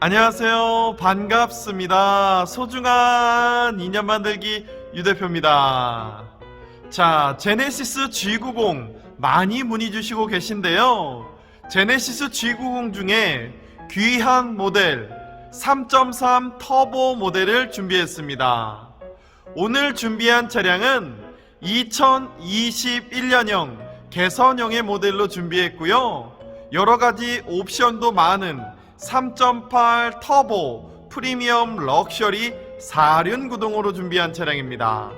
안녕하세요. 반갑습니다. 소중한 인연 만들기 유대표입니다. 자, 제네시스 G90 많이 문의 주시고 계신데요. 제네시스 G90 중에 귀한 모델 3.3 터보 모델을 준비했습니다. 오늘 준비한 차량은 2021년형 개선형의 모델로 준비했고요. 여러가지 옵션도 많은 3.8 터보 프리미엄 럭셔리 4륜 구동으로 준비한 차량입니다.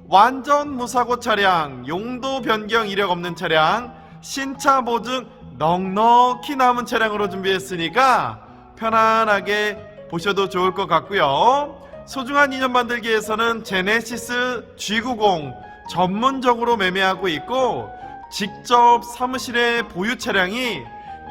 완전 무사고 차량, 용도 변경 이력 없는 차량, 신차 보증 넉넉히 남은 차량으로 준비했으니까 편안하게 보셔도 좋을 것 같고요. 소중한 인연 만들기에서는 제네시스 G90 전문적으로 매매하고 있고, 직접 사무실에 보유 차량이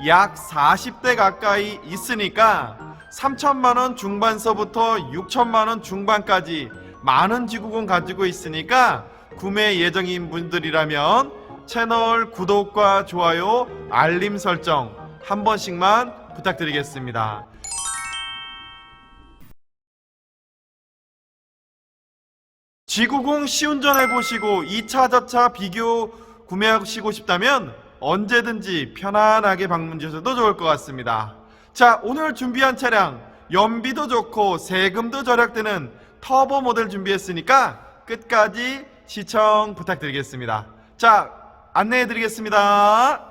약 40대 가까이 있으니까 3천만원 중반서부터 6천만원 중반까지 많은 G90 가지고 있으니까 구매 예정인 분들이라면 채널 구독과 좋아요, 알림 설정 한 번씩만 부탁드리겠습니다. G90 시운전 해보시고 2차 저차 비교 구매하시고 싶다면 언제든지 편안하게 방문 주셔도 좋을 것 같습니다. 자, 오늘 준비한 차량 연비도 좋고 세금도 절약되는 터보 모델 준비했으니까 끝까지 시청 부탁드리겠습니다. 자, 안내해 드리겠습니다.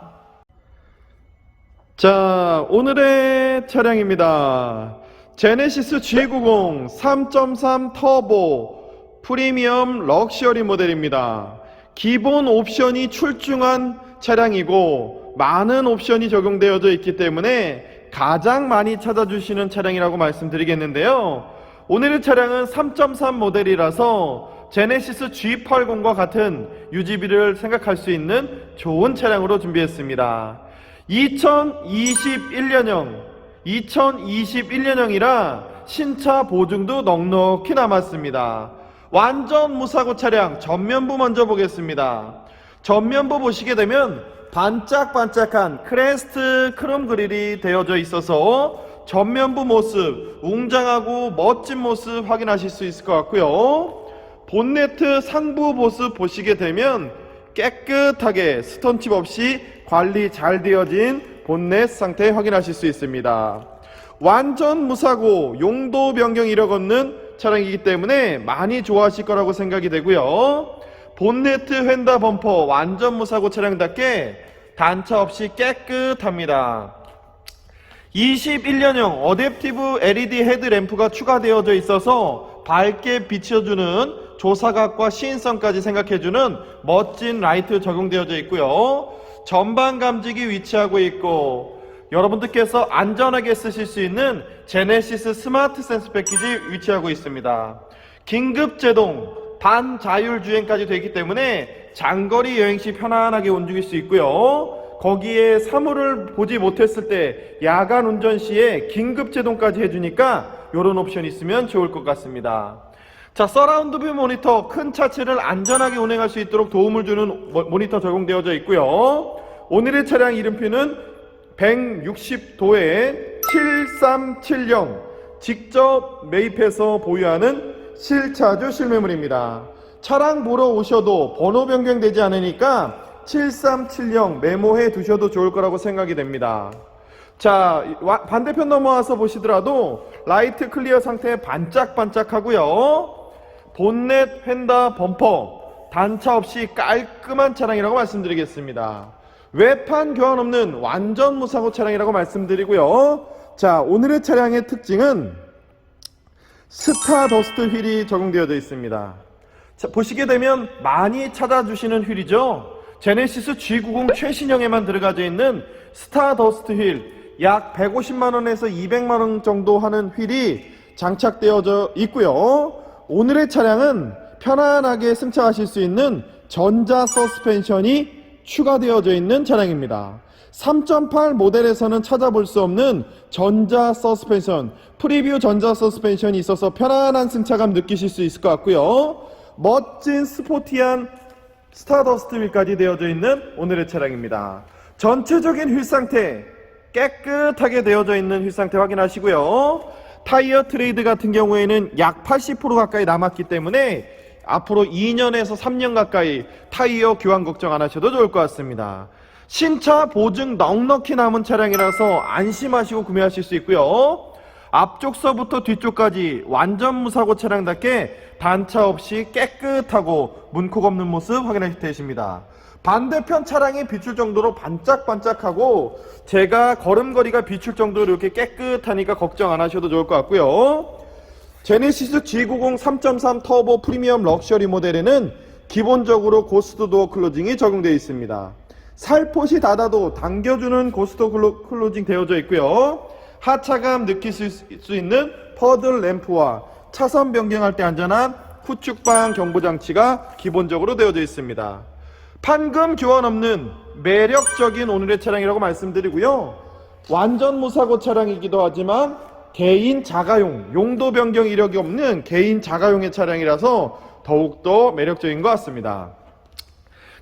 자, 오늘의 차량입니다. 제네시스 G90 3.3 터보 프리미엄 럭셔리 모델입니다. 기본 옵션이 출중한 차량이고 많은 옵션이 적용되어져 있기 때문에 가장 많이 찾아주시는 차량이라고 말씀드리겠는데요. 오늘의 차량은 3.3 모델이라서 제네시스 G80과 같은 유지비를 생각할 수 있는 좋은 차량으로 준비했습니다. 2021년형이라 신차 보증도 넉넉히 남았습니다. 완전 무사고 차량 전면부 먼저 보겠습니다. 전면부 보시게 되면 반짝반짝한 크레스트 크롬 그릴이 되어져 있어서 전면부 모습, 웅장하고 멋진 모습 확인하실 수 있을 것 같고요. 본네트 상부 모습 보시게 되면 깨끗하게 스톤칩 없이 관리 잘 되어진 본넷 상태 확인하실 수 있습니다. 완전 무사고 용도 변경 이력 없는 차량이기 때문에 많이 좋아하실 거라고 생각이 되고요. 본네트 휀다 범퍼 완전 무사고 차량답게 단차 없이 깨끗합니다. 21년형 어댑티브 LED 헤드램프가 추가되어져 있어서 밝게 비춰주는 조사각과 시인성까지 생각해주는 멋진 라이트 적용되어져 있고요. 전방 감지기 위치하고 있고, 여러분들께서 안전하게 쓰실 수 있는 제네시스 스마트 센스 패키지 위치하고 있습니다. 긴급 제동, 반자율 주행까지 되기 때문에 장거리 여행 시 편안하게 움직일 수 있고요. 거기에 사물을 보지 못했을 때 야간 운전 시에 긴급 제동까지 해주니까 이런 옵션이 있으면 좋을 것 같습니다. 자, 서라운드 뷰 모니터, 큰 차체를 안전하게 운행할 수 있도록 도움을 주는 모니터 적용되어져 있고요. 오늘의 차량 이름표는 160도의 7370 직접 매입해서 보유하는 실차주 실매물입니다. 차량 보러 오셔도 번호 변경되지 않으니까 7370 메모해 두셔도 좋을 거라고 생각이 됩니다. 자, 반대편 넘어와서 보시더라도 라이트 클리어 상태 반짝반짝하고요. 본넷 휀다 범퍼 단차 없이 깔끔한 차량이라고 말씀드리겠습니다. 외판 교환 없는 완전 무사고 차량이라고 말씀드리고요. 자, 오늘의 차량의 특징은 스타더스트 휠이 적용되어져 있습니다. 자, 보시게 되면 많이 찾아주시는 휠이죠. 제네시스 G90 최신형에만 들어가져 있는 스타더스트 휠, 약 150만원에서 200만원 정도 하는 휠이 장착되어져 있고요. 오늘의 차량은 편안하게 승차하실 수 있는 전자 서스펜션이 추가되어져 있는 차량입니다. 3.8 모델에서는 찾아볼 수 없는 전자 서스펜션, 프리뷰 전자 서스펜션이 있어서 편안한 승차감 느끼실 수 있을 것 같고요. 멋진 스포티한 스타더스트 휠까지 되어져 있는 오늘의 차량입니다. 전체적인 휠 상태 깨끗하게 되어져 있는 휠 상태 확인하시고요. 타이어 트레이드 같은 경우에는 약 80% 가까이 남았기 때문에 앞으로 2년에서 3년 가까이 타이어 교환 걱정 안 하셔도 좋을 것 같습니다. 신차 보증 넉넉히 남은 차량이라서 안심하시고 구매하실 수 있고요. 앞쪽서부터 뒤쪽까지 완전 무사고 차량답게 단차 없이 깨끗하고 문콕 없는 모습 확인하실 되십니다. 반대편 차량이 비출 정도로 반짝반짝하고 제가 걸음걸이가 비출 정도로 이렇게 깨끗하니까 걱정 안 하셔도 좋을 것 같고요. 제네시스 G90 3.3 터보 프리미엄 럭셔리 모델에는 기본적으로 고스트 도어 클로징이 적용되어 있습니다. 살포시 닫아도 당겨주는 고스트 클로징 되어져 있고요. 하차감 느낄 수 있는 퍼들 램프와 차선 변경할 때 안전한 후측방 경보장치가 기본적으로 되어져 있습니다. 판금 교환 없는 매력적인 오늘의 차량이라고 말씀드리고요. 완전 무사고 차량이기도 하지만 개인 자가용, 용도 변경 이력이 없는 개인 자가용의 차량이라서 더욱더 매력적인 것 같습니다.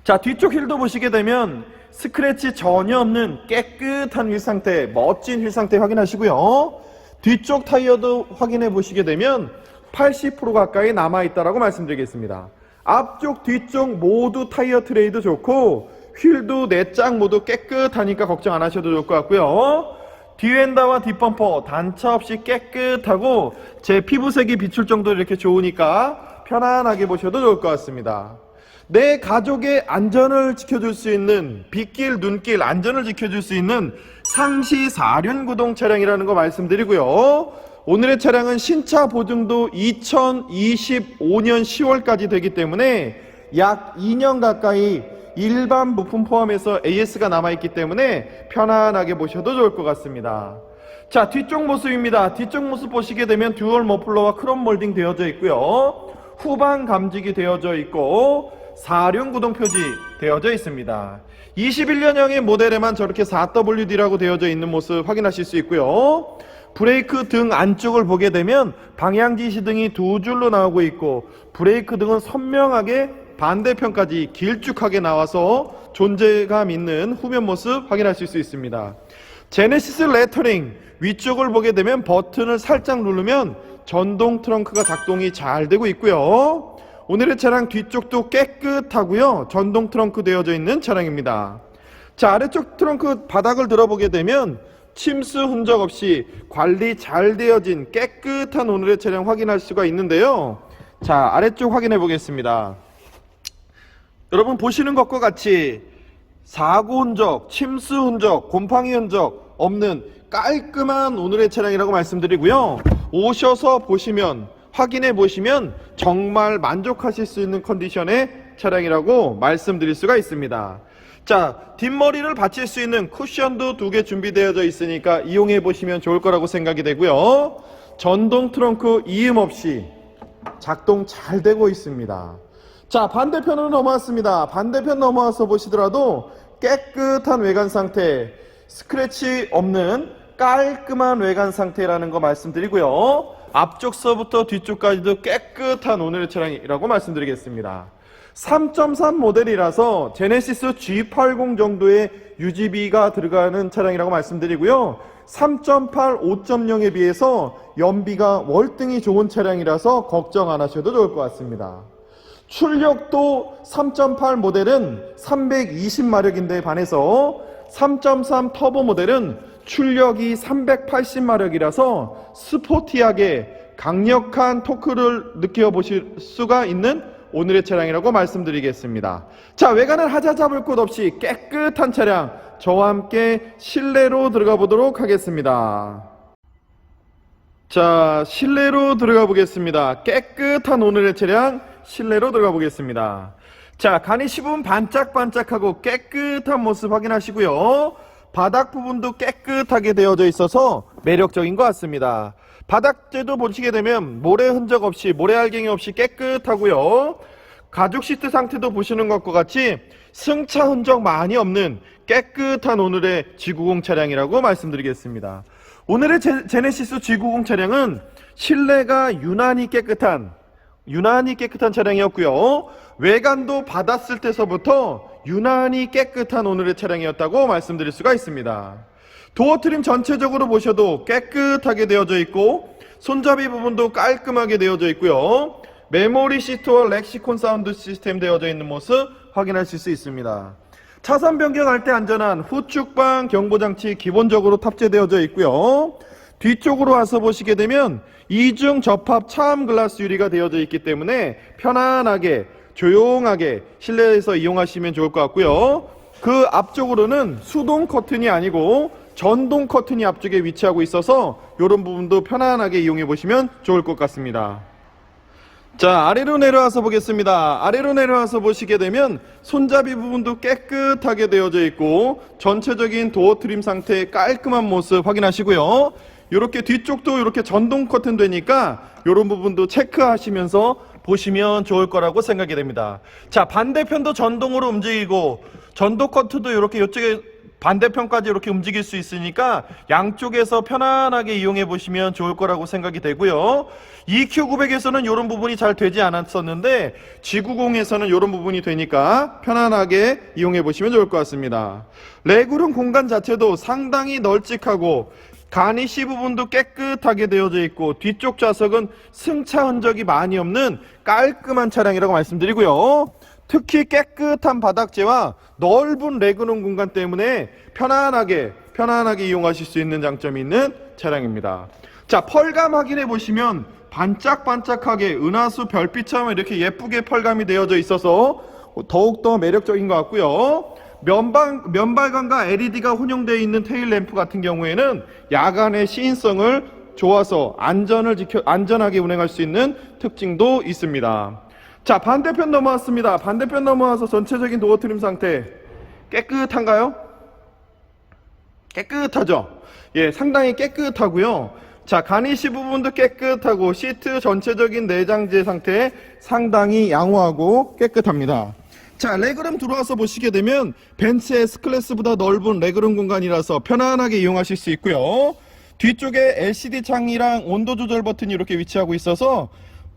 자, 뒤쪽 휠도 보시게 되면 스크래치 전혀 없는 깨끗한 휠 상태, 멋진 휠 상태 확인하시고요. 뒤쪽 타이어도 확인해 보시게 되면 80% 가까이 남아있다라고 말씀드리겠습니다. 앞쪽, 뒤쪽 모두 타이어 트레이도 좋고 휠도 4짝 모두 깨끗하니까 걱정 안 하셔도 좋을 것 같고요. 뒤엔다와 뒷범퍼 단차 없이 깨끗하고 제 피부색이 비출 정도로 이렇게 좋으니까 편안하게 보셔도 좋을 것 같습니다. 내 가족의 안전을 지켜줄 수 있는 빗길, 눈길 안전을 지켜줄 수 있는 상시 4륜구동 차량이라는 거 말씀드리고요. 오늘의 차량은 신차 보증도 2025년 10월까지 되기 때문에 약 2년 가까이 일반 부품 포함해서 AS가 남아있기 때문에 편안하게 보셔도 좋을 것 같습니다. 자, 뒤쪽 모습입니다. 뒤쪽 모습 보시게 되면 듀얼 머플러와 크롬 몰딩 되어져 있고요. 후방 감지기 되어져 있고 4륜 구동 표지 되어져 있습니다. 21년형의 모델에만 저렇게 4WD라고 되어져 있는 모습 확인하실 수 있고요. 브레이크 등 안쪽을 보게 되면 방향 지시등이 2줄로 나오고 있고 브레이크 등은 선명하게 반대편까지 길쭉하게 나와서 존재감 있는 후면 모습 확인하실 수 있습니다. 제네시스 레터링 위쪽을 보게 되면 버튼을 살짝 누르면 전동 트렁크가 작동이 잘 되고 있고요. 오늘의 차량 뒤쪽도 깨끗하고요. 전동 트렁크 되어져 있는 차량입니다. 자, 아래쪽 트렁크 바닥을 들어보게 되면 침수 흔적 없이 관리 잘 되어진 깨끗한 오늘의 차량 확인할 수가 있는데요. 자, 아래쪽 확인해 보겠습니다. 여러분 보시는 것과 같이 사고 흔적, 침수 흔적, 곰팡이 흔적 없는 깔끔한 오늘의 차량이라고 말씀드리고요. 오셔서 보시면 확인해 보시면 정말 만족하실 수 있는 컨디션의 차량이라고 말씀드릴 수가 있습니다. 자, 뒷머리를 받칠 수 있는 쿠션도 2개 준비되어져 있으니까 이용해 보시면 좋을 거라고 생각이 되고요. 전동 트렁크 이음 없이 작동 잘 되고 있습니다. 자, 반대편으로 넘어왔습니다. 반대편 넘어와서 보시더라도 깨끗한 외관 상태, 스크래치 없는 깔끔한 외관 상태라는 거 말씀드리고요. 앞쪽서부터 뒤쪽까지도 깨끗한 오늘의 차량이라고 말씀드리겠습니다. 3.3 모델이라서 제네시스 G80 정도의 유지비가 들어가는 차량이라고 말씀드리고요. 3.8, 5.0에 비해서 연비가 월등히 좋은 차량이라서 걱정 안 하셔도 좋을 것 같습니다. 출력도 3.8 모델은 320마력인데 반해서 3.3 터보 모델은 출력이 380마력이라서 스포티하게 강력한 토크를 느껴보실 수가 있는 오늘의 차량이라고 말씀드리겠습니다. 자, 외관을 하자 잡을 곳 없이 깨끗한 차량, 저와 함께 실내로 들어가 보도록 하겠습니다. 자, 실내로 들어가 보겠습니다. 깨끗한 오늘의 차량 실내로 들어가 보겠습니다. 자, 간이 씹으면 반짝반짝하고 깨끗한 모습 확인하시고요. 바닥 부분도 깨끗하게 되어져 있어서 매력적인 것 같습니다. 바닥재도 보시게 되면 모래 흔적 없이, 모래알갱이 없이 깨끗하고요. 가죽 시트 상태도 보시는 것과 같이 승차 흔적 많이 없는 깨끗한 오늘의 G90 차량이라고 말씀드리겠습니다. 오늘의 제네시스 G90 차량은 실내가 유난히 깨끗한 차량이었고요. 외관도 받았을 때서부터 유난히 깨끗한 오늘의 차량이었다고 말씀드릴 수가 있습니다. 도어 트림 전체적으로 보셔도 깨끗하게 되어져 있고 손잡이 부분도 깔끔하게 되어져 있고요. 메모리 시트와 렉시콘 사운드 시스템 되어져 있는 모습 확인하실 수 있습니다. 차선 변경할 때 안전한 후측방 경보장치 기본적으로 탑재되어져 있고요. 뒤쪽으로 와서 보시게 되면 이중 접합 차암 글라스 유리가 되어져 있기 때문에 편안하게 조용하게 실내에서 이용하시면 좋을 것 같고요. 그 앞쪽으로는 수동 커튼이 아니고 전동 커튼이 앞쪽에 위치하고 있어서 이런 부분도 편안하게 이용해 보시면 좋을 것 같습니다. 자, 아래로 내려와서 보겠습니다. 아래로 내려와서 보시게 되면 손잡이 부분도 깨끗하게 되어져 있고 전체적인 도어 트림 상태의 깔끔한 모습 확인하시고요. 이렇게 뒤쪽도 이렇게 전동 커튼 되니까 이런 부분도 체크하시면서 보시면 좋을 거라고 생각이 됩니다. 자, 반대편도 전동으로 움직이고 전동 커튼도 이렇게 이쪽에 반대편까지 이렇게 움직일 수 있으니까 양쪽에서 편안하게 이용해 보시면 좋을 거라고 생각이 되고요. EQ900에서는 이런 부분이 잘 되지 않았었는데 G90에서는 이런 부분이 되니까 편안하게 이용해 보시면 좋을 것 같습니다. 레그룸 공간 자체도 상당히 널찍하고 가니쉬 부분도 깨끗하게 되어져 있고 뒤쪽 좌석은 승차 흔적이 많이 없는 깔끔한 차량이라고 말씀드리고요. 특히 깨끗한 바닥재와 넓은 레그룸 공간 때문에 편안하게 이용하실 수 있는 장점이 있는 차량입니다. 자, 펄감 확인해 보시면 반짝반짝하게 은하수 별빛처럼 이렇게 예쁘게 펄감이 되어져 있어서 더욱더 매력적인 것 같고요. 면발관과 LED가 혼용되어 있는 테일 램프 같은 경우에는 야간의 시인성을 좋아서 안전하게 운행할 수 있는 특징도 있습니다. 자, 반대편 넘어왔습니다. 반대편 넘어와서 전체적인 도어 트림 상태 깨끗한가요? 깨끗하죠? 예, 상당히 깨끗하고요. 자, 가니쉬 부분도 깨끗하고 시트 전체적인 내장재 상태 상당히 양호하고 깨끗합니다. 자, 레그룸 들어와서 보시게 되면 벤츠 S클래스보다 넓은 레그룸 공간이라서 편안하게 이용하실 수 있고요. 뒤쪽에 LCD 창이랑 온도 조절 버튼이 이렇게 위치하고 있어서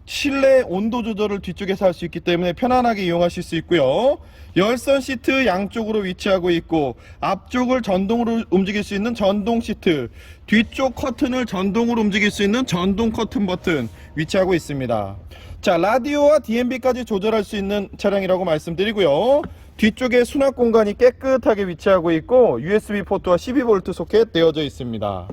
실내 온도 조절을 뒤쪽에서 할 수 있기 때문에 편안하게 이용하실 수 있고요. 열선 시트 양쪽으로 위치하고 있고 앞쪽을 전동으로 움직일 수 있는 전동 시트, 뒤쪽 커튼을 전동으로 움직일 수 있는 전동 커튼 버튼 위치하고 있습니다. 자, 라디오와 DMB까지 조절할 수 있는 차량이라고 말씀드리고요. 뒤쪽에 수납 공간이 깨끗하게 위치하고 있고 USB 포트와 12V 소켓 되어져 있습니다.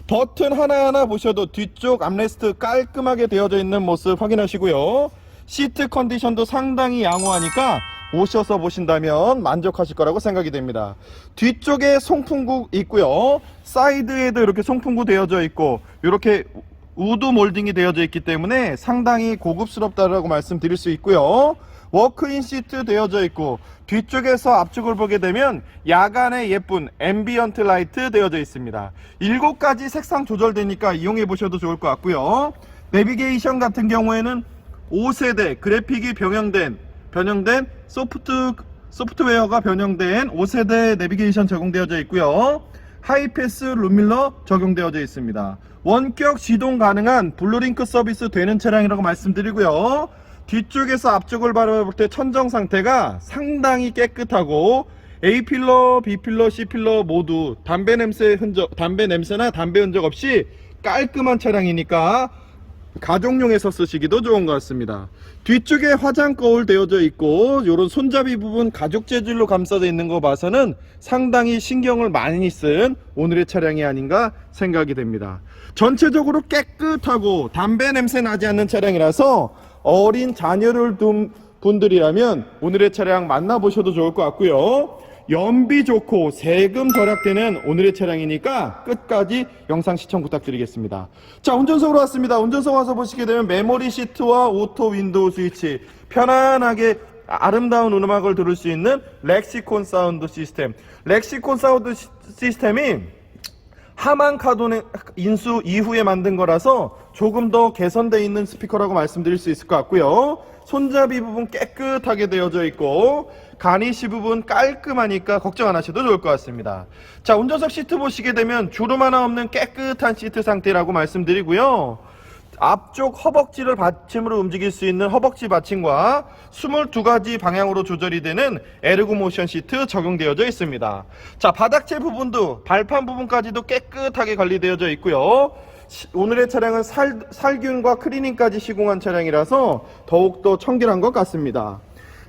버튼 하나하나 보셔도 뒤쪽 암레스트 깔끔하게 되어져 있는 모습 확인하시고요. 시트 컨디션도 상당히 양호하니까 오셔서 보신다면 만족하실 거라고 생각이 됩니다. 뒤쪽에 송풍구 있고요. 사이드에도 이렇게 송풍구 되어져 있고 이렇게 우드 몰딩이 되어져 있기 때문에 상당히 고급스럽다라고 말씀드릴 수 있고요. 워크인 시트 되어져 있고 뒤쪽에서 앞쪽을 보게 되면 야간에 예쁜 앰비언트 라이트 되어져 있습니다. 7가지 색상 조절되니까 이용해 보셔도 좋을 것 같고요. 내비게이션 같은 경우에는 5세대 그래픽이 변형된 소프트웨어가 변형된 5세대 내비게이션 적용되어져 있고요. 하이패스 룸밀러 적용되어져 있습니다. 원격 시동 가능한 블루링크 서비스 되는 차량이라고 말씀드리고요. 뒤쪽에서 앞쪽을 바라볼 때 천정 상태가 상당히 깨끗하고 A필러, B필러, C필러 모두 담배 냄새나 담배 흔적 없이 깔끔한 차량이니까 가족용에서 쓰시기도 좋은 것 같습니다. 뒤쪽에 화장 거울 되어져 있고 이런 손잡이 부분 가죽 재질로 감싸져 있는 거 봐서는 상당히 신경을 많이 쓴 오늘의 차량이 아닌가 생각이 됩니다. 전체적으로 깨끗하고 담배 냄새 나지 않는 차량이라서 어린 자녀를 둔 분들이라면 오늘의 차량 만나보셔도 좋을 것 같고요. 연비 좋고 세금 절약되는 오늘의 차량이니까 끝까지 영상 시청 부탁드리겠습니다. 자, 운전석으로 왔습니다. 운전석 와서 보시게 되면 메모리 시트와 오토 윈도우 스위치, 편안하게 아름다운 음악을 들을 수 있는 렉시콘 사운드 시스템. 렉시콘 사운드 시스템이 하만 카돈 인수 이후에 만든 거라서 조금 더 개선되어 있는 스피커라고 말씀드릴 수 있을 것 같고요. 손잡이 부분 깨끗하게 되어져 있고 가니쉬 부분 깔끔하니까 걱정 안 하셔도 좋을 것 같습니다. 자, 운전석 시트 보시게 되면 주름 하나 없는 깨끗한 시트 상태라고 말씀드리고요. 앞쪽 허벅지를 받침으로 움직일 수 있는 허벅지 받침과 22가지 방향으로 조절이 되는 에르고 모션 시트 적용되어져 있습니다. 자, 바닥재 부분도 발판 부분까지도 깨끗하게 관리되어져 있고요. 오늘의 차량은 살균과 클리닝까지 시공한 차량이라서 더욱더 청결한 것 같습니다.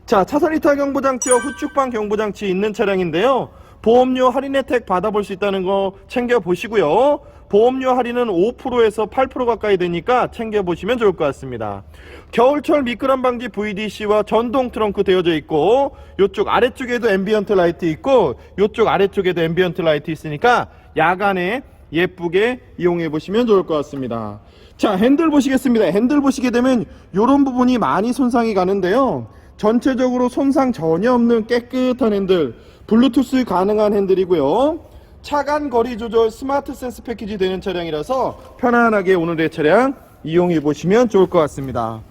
자, 차선 이탈 경보장치와 후측방 경보장치 있는 차량인데요. 보험료 할인 혜택 받아볼 수 있다는 거 챙겨보시고요. 보험료 할인은 5%에서 8% 가까이 되니까 챙겨보시면 좋을 것 같습니다. 겨울철 미끄럼 방지 VDC와 전동 트렁크 되어져 있고, 이쪽 아래쪽에도 앰비언트 라이트 있고, 이쪽 아래쪽에도 앰비언트 라이트 있으니까 야간에 예쁘게 이용해 보시면 좋을 것 같습니다. 자, 핸들 보시겠습니다. 핸들 보시게 되면 이런 부분이 많이 손상이 가는데요. 전체적으로 손상 전혀 없는 깨끗한 핸들, 블루투스 가능한 핸들이고요. 차간 거리 조절 스마트 센스 패키지 되는 차량이라서 편안하게 오늘의 차량 이용해 보시면 좋을 것 같습니다.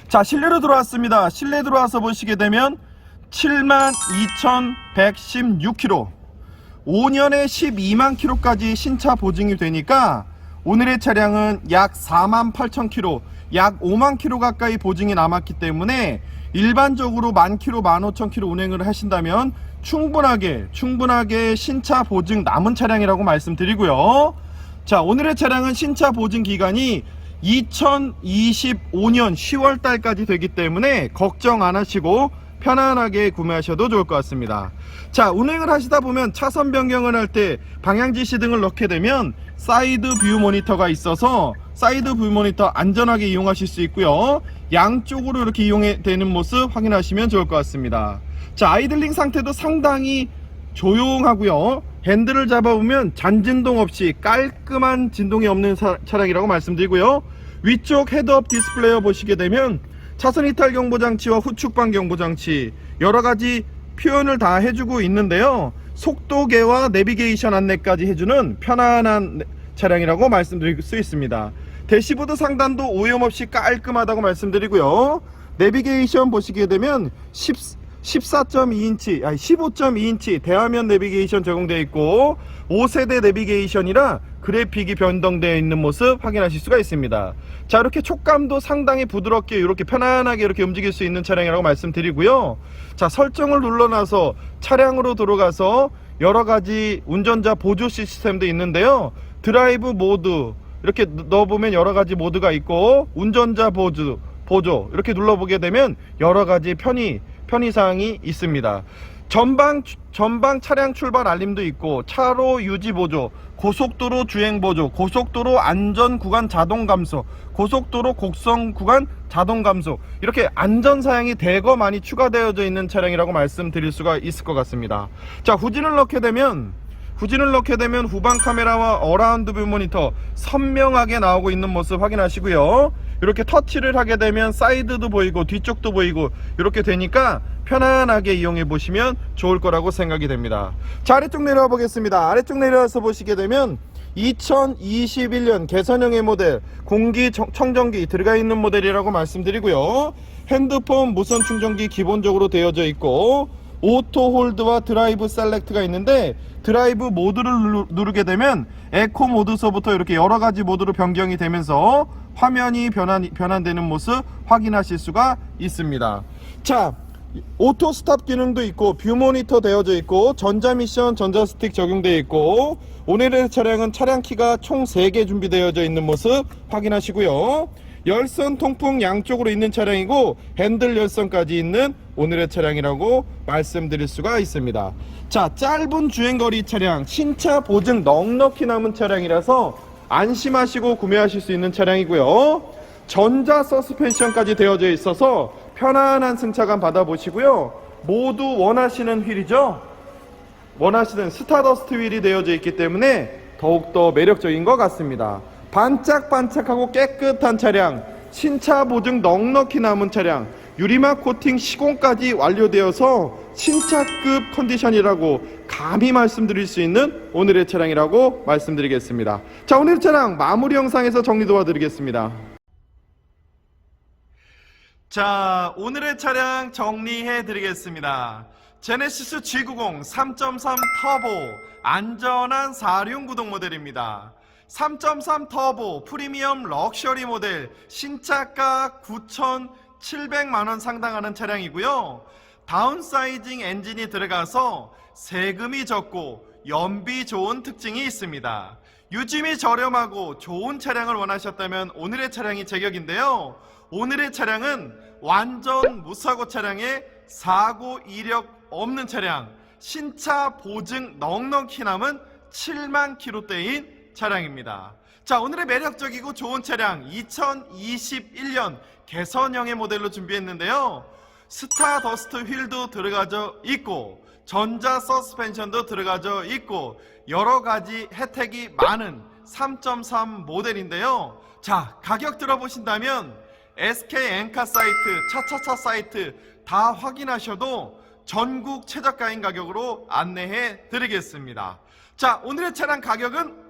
자, 실내로 들어왔습니다. 실내 들어와서 보시게 되면 72,116km, 5년에 12만 km까지 신차 보증이 되니까 오늘의 차량은 약 48,000km, 약 5만 km 가까이 보증이 남았기 때문에 일반적으로 10,000km, 15,000km 운행을 하신다면 충분하게 신차 보증 남은 차량이라고 말씀드리고요. 자, 오늘의 차량은 신차 보증 기간이 2025년 10월 달까지 되기 때문에 걱정 안 하시고 편안하게 구매하셔도 좋을 것 같습니다. 자, 운행을 하시다 보면 차선 변경을 할 때 방향지시 등을 넣게 되면 사이드 뷰 모니터가 있어서 사이드 뷰 모니터 안전하게 이용하실 수 있고요. 양쪽으로 이렇게 이용되는 모습 확인하시면 좋을 것 같습니다. 자, 아이들링 상태도 상당히 조용하고요. 핸들을 잡아보면 잔진동 없이 깔끔한 진동이 없는 차량이라고 말씀드리고요. 위쪽 헤드업 디스플레이어 보시게 되면 차선 이탈 경보장치와 후측방 경보장치 여러가지 표현을 다 해주고 있는데요. 속도계와 내비게이션 안내까지 해주는 편안한 차량이라고 말씀드릴 수 있습니다. 대시보드 상단도 오염없이 깔끔하다고 말씀드리고요. 내비게이션 보시게 되면 15.2인치 대화면 내비게이션 적용되어 있고 5세대 내비게이션이라 그래픽이 변동되어 있는 모습 확인하실 수가 있습니다. 자, 이렇게 촉감도 상당히 부드럽게 이렇게 편안하게 이렇게 움직일 수 있는 차량이라고 말씀드리고요. 자, 설정을 눌러놔서 차량으로 들어가서 여러가지 운전자 보조 시스템도 있는데요. 드라이브 모드 이렇게 넣어보면 여러가지 모드가 있고 운전자 보조 이렇게 눌러보게 되면 여러가지 편의사항이 있습니다. 전방 차량 출발 알림도 있고 차로 유지 보조, 고속도로 주행 보조, 고속도로 안전 구간 자동 감소, 고속도로 곡선 구간 자동 감소, 이렇게 안전 사양이 대거 많이 추가되어져 있는 차량이라고 말씀드릴 수가 있을 것 같습니다. 자, 후진을 넣게 되면 후방 카메라와 어라운드 뷰 모니터 선명하게 나오고 있는 모습 확인하시고요. 이렇게 터치를 하게 되면 사이드도 보이고 뒤쪽도 보이고 이렇게 되니까 편안하게 이용해 보시면 좋을 거라고 생각이 됩니다. 자, 아래쪽 내려와 보겠습니다. 아래쪽 내려와서 보시게 되면 2021년 개선형의 모델 공기청정기 들어가 있는 모델이라고 말씀드리고요. 핸드폰 무선 충전기 기본적으로 되어져 있고 오토 홀드와 드라이브 셀렉트가 있는데 드라이브 모드를 누르게 되면 에코 모드서부터 이렇게 여러가지 모드로 변경이 되면서 화면이 변환되는 모습 확인하실 수가 있습니다. 자, 오토 스탑 기능도 있고 뷰 모니터 되어져 있고 전자미션 전자스틱 적용되어 있고 오늘의 차량은 차량 키가 총 3개 준비되어져 있는 모습 확인하시고요. 열선 통풍 양쪽으로 있는 차량이고 핸들 열선까지 있는 오늘의 차량이라고 말씀드릴 수가 있습니다. 자, 짧은 주행거리 차량, 신차 보증 넉넉히 남은 차량이라서 안심하시고 구매하실 수 있는 차량이고요. 전자 서스펜션까지 되어져 있어서 편안한 승차감 받아보시고요. 모두 원하시는 휠이죠. 원하시는 스타더스트 휠이 되어져 있기 때문에 더욱더 매력적인 것 같습니다. 반짝반짝하고 깨끗한 차량, 신차 보증 넉넉히 남은 차량, 유리막 코팅 시공까지 완료되어서 신차급 컨디션이라고 감히 말씀드릴 수 있는 오늘의 차량이라고 말씀드리겠습니다. 자, 오늘의 차량 마무리 영상에서 정리 도와드리겠습니다. 자, 오늘의 차량 정리해 드리겠습니다. 제네시스 G90 3.3 터보 안전한 4륜 구동 모델입니다. 3.3 터보 프리미엄 럭셔리 모델 신차가 9,700만원 상당하는 차량이고요. 다운사이징 엔진이 들어가서 세금이 적고 연비 좋은 특징이 있습니다. 유지비 저렴하고 좋은 차량을 원하셨다면 오늘의 차량이 제격인데요. 오늘의 차량은 완전 무사고 차량에 사고 이력 없는 차량, 신차 보증 넉넉히 남은 7만 킬로대인 차량입니다. 자, 오늘의 매력적이고 좋은 차량 2021년 개선형의 모델로 준비했는데요. 스타더스트 휠도 들어가져 있고 전자 서스펜션도 들어가져 있고 여러가지 혜택이 많은 3.3 모델인데요. 자, 가격 들어보신다면 SK 엔카 사이트, 차차차 사이트 다 확인하셔도 전국 최저가인 가격으로 안내해 드리겠습니다. 자, 오늘의 차량 가격은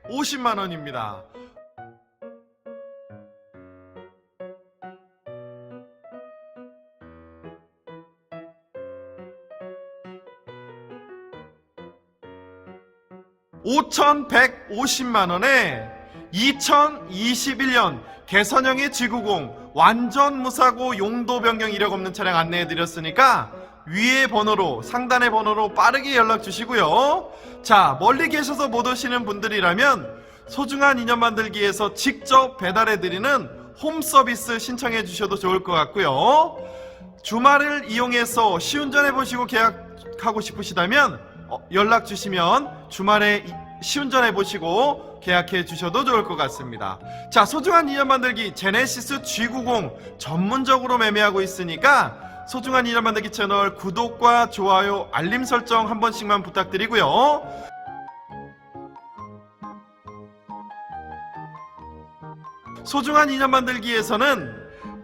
5,150만원입니다. (5,150만원에) 2021년 개선형의 G90 완전 무사고 용도 변경 이력 없는 차량 안내해 드렸으니까 위의 번호로, 상단의 번호로 빠르게 연락 주시고요. 자, 멀리 계셔서 못 오시는 분들이라면 소중한 인연 만들기에서 직접 배달해 드리는 홈 서비스 신청해 주셔도 좋을 것 같고요. 주말을 이용해서 시운전해 보시고 계약하고 싶으시다면 연락 주시면 주말에 시운전해 보시고 계약해 주셔도 좋을 것 같습니다. 자, 소중한 인연 만들기 제네시스 G90 전문적으로 매매하고 있으니까 소중한 인연 만들기 채널 구독과 좋아요, 알림 설정 한 번씩만 부탁드리고요. 소중한 인연 만들기에서는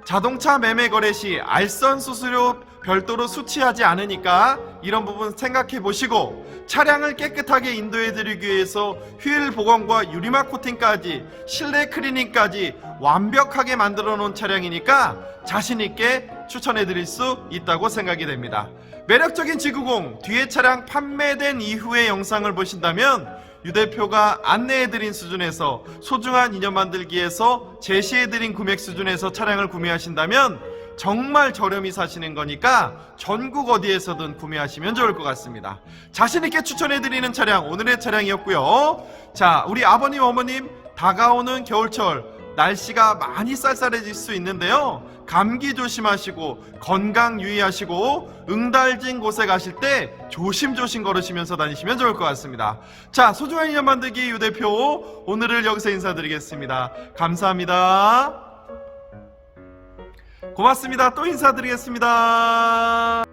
자동차 매매 거래 시 알선 수수료 별도로 수취하지 않으니까 이런 부분 생각해 보시고 차량을 깨끗하게 인도해 드리기 위해서 휠 보강과 유리막 코팅까지 실내 클리닝까지 완벽하게 만들어 놓은 차량이니까 자신 있게 추천해 드릴 수 있다고 생각이 됩니다. 매력적인 G90 뒤에 차량 판매된 이후의 영상을 보신다면 유 대표가 안내해드린 수준에서 소중한 인연 만들기에서 제시해드린 금액 수준에서 차량을 구매하신다면 정말 저렴히 사시는 거니까 전국 어디에서든 구매하시면 좋을 것 같습니다. 자신있게 추천해드리는 차량 오늘의 차량이었고요. 자, 우리 아버님 어머님 다가오는 겨울철 날씨가 많이 쌀쌀해질 수 있는데요. 감기 조심하시고 건강 유의하시고 응달진 곳에 가실 때 조심조심 걸으시면서 다니시면 좋을 것 같습니다. 자, 소중한 인연 만들기 유 대표 오늘을 여기서 인사드리겠습니다. 감사합니다. 고맙습니다. 또 인사드리겠습니다.